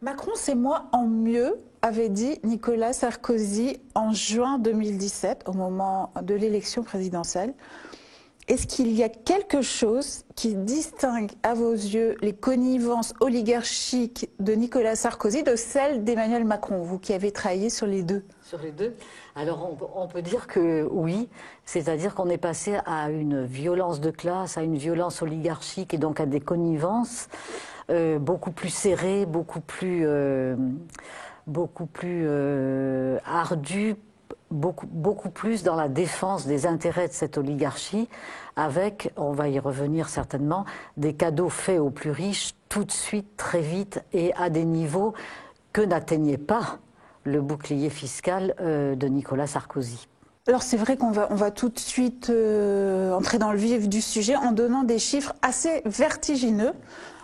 Macron, c'est moi en mieux, avait dit Nicolas Sarkozy en juin 2017, au moment de l'élection présidentielle. Est-ce qu'il y a quelque chose qui distingue à vos yeux les connivences oligarchiques de Nicolas Sarkozy de celles d'Emmanuel Macron, vous qui avez travaillé sur les deux? Sur les deux. Alors on peut dire que oui, c'est-à-dire qu'on est passé à une violence de classe, à une violence oligarchique et donc à des connivences beaucoup plus serrées, beaucoup plus ardues, beaucoup plus dans la défense des intérêts de cette oligarchie, avec, on va y revenir certainement, des cadeaux faits aux plus riches tout de suite, très vite et à des niveaux que n'atteignait pas le bouclier fiscal de Nicolas Sarkozy. Alors c'est vrai qu'on va tout de suite entrer dans le vif du sujet en donnant des chiffres assez vertigineux.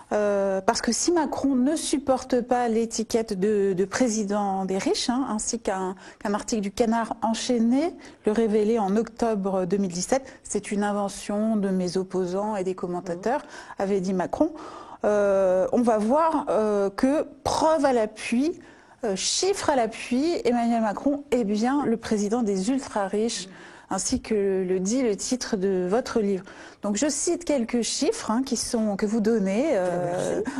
Parce que si Macron ne supporte pas l'étiquette de président des riches, ainsi qu'un article du Canard enchaîné le révélait en octobre 2017, c'est une invention de mes opposants et des commentateurs, avait dit Macron, on va voir que preuve à l'appui, chiffre à l'appui, Emmanuel Macron est bien le président des ultra-riches, ainsi que le dit le titre de votre livre. Donc je cite quelques chiffres que vous donnez,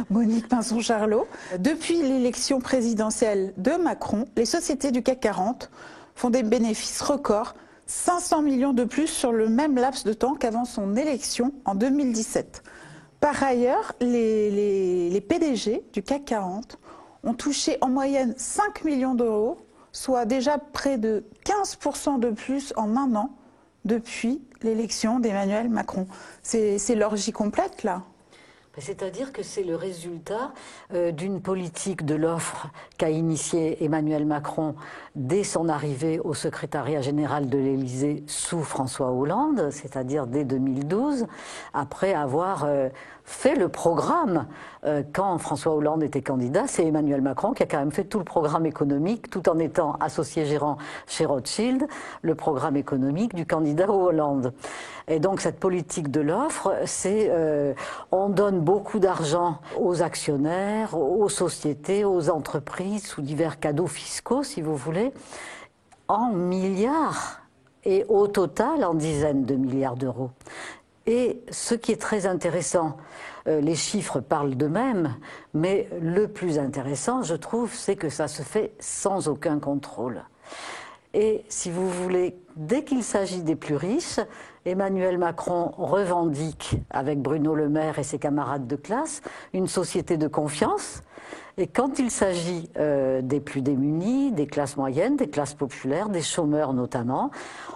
Monique Pinson-Charlot. Depuis l'élection présidentielle de Macron, les sociétés du CAC 40 font des bénéfices records, 500 millions de plus sur le même laps de temps qu'avant son élection en 2017. Par ailleurs, les PDG du CAC 40 ont touché en moyenne 5 millions d'euros, soit déjà près de 15% de plus en un an depuis l'élection d'Emmanuel Macron. C'est l'orgie complète, là. C'est-à-dire que c'est le résultat d'une politique de l'offre qu'a initiée Emmanuel Macron dès son arrivée au secrétariat général de l'Élysée sous François Hollande, c'est-à-dire dès 2012, après avoir fait le programme. Quand François Hollande était candidat, c'est Emmanuel Macron qui a quand même fait tout le programme économique, tout en étant associé gérant chez Rothschild, le programme économique du candidat Hollande. Et donc cette politique de l'offre, c'est on donne beaucoup d'argent aux actionnaires, aux sociétés, aux entreprises, sous divers cadeaux fiscaux, si vous voulez, en milliards et au total en dizaines de milliards d'euros. Et ce qui est très intéressant, les chiffres parlent d'eux-mêmes, mais le plus intéressant, je trouve, c'est que ça se fait sans aucun contrôle. Et si vous voulez, dès qu'il s'agit des plus riches, Emmanuel Macron revendique, avec Bruno Le Maire et ses camarades de classe, une société de confiance. Et quand il s'agit des plus démunis, des classes moyennes, des classes populaires, des chômeurs notamment,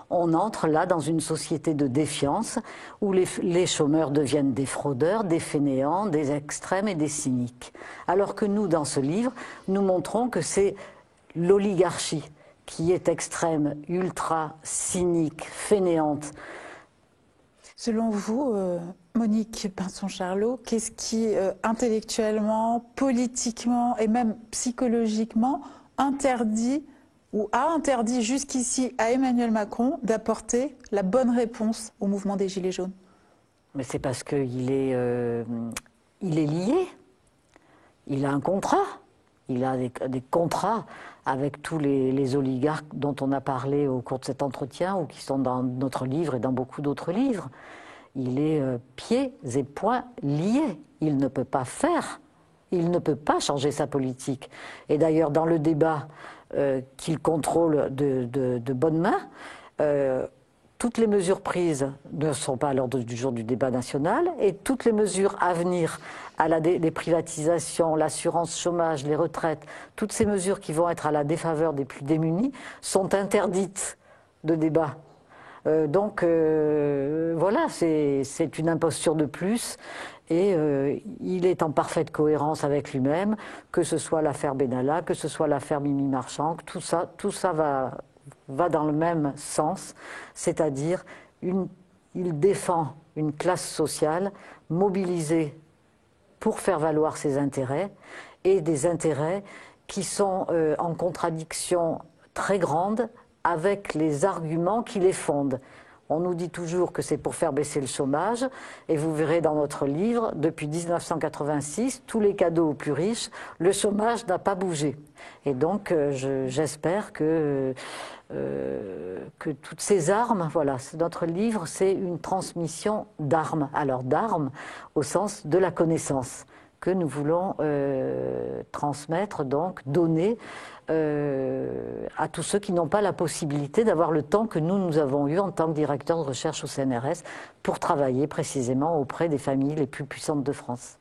on entre là dans une société de défiance où les chômeurs deviennent des fraudeurs, des fainéants, des extrêmes et des cyniques. Alors que nous, dans ce livre, nous montrons que c'est l'oligarchie qui est extrême, ultra, cynique, fainéante. Selon vous, Monique Pinson-Charlot, qu'est-ce qui, intellectuellement, politiquement et même psychologiquement, interdit ou a interdit jusqu'ici à Emmanuel Macron d'apporter la bonne réponse au mouvement des Gilets jaunes? Mais c'est parce qu'il est lié. Il a un contrat. Il a des contrats avec tous les oligarques dont on a parlé au cours de cet entretien ou qui sont dans notre livre et dans beaucoup d'autres livres. Il est pieds et poings liés. Il ne peut pas faire, il ne peut pas changer sa politique. Et d'ailleurs, dans le débat qu'il contrôle de bonne main, toutes les mesures prises ne sont pas à l'ordre du jour du débat national et toutes les mesures à venir, les privatisations, l'assurance chômage, les retraites, toutes ces mesures qui vont être à la défaveur des plus démunis sont interdites de débat. Donc voilà, c'est une imposture de plus et il est en parfaite cohérence avec lui-même, que ce soit l'affaire Benalla, que ce soit l'affaire Mimi Marchand, tout ça va dans le même sens, c'est-à-dire il défend une classe sociale mobilisée pour faire valoir ses intérêts et des intérêts qui sont en contradiction très grande avec les arguments qui les fondent. On nous dit toujours que c'est pour faire baisser le chômage, et vous verrez dans notre livre, depuis 1986, tous les cadeaux aux plus riches, le chômage n'a pas bougé. Et donc j'espère que toutes ces armes, voilà, notre livre, c'est une transmission d'armes. Alors d'armes au sens de la connaissance que nous voulons transmettre, donc donner à tous ceux qui n'ont pas la possibilité d'avoir le temps que nous avons eu en tant que directeur de recherche au CNRS pour travailler précisément auprès des familles les plus puissantes de France.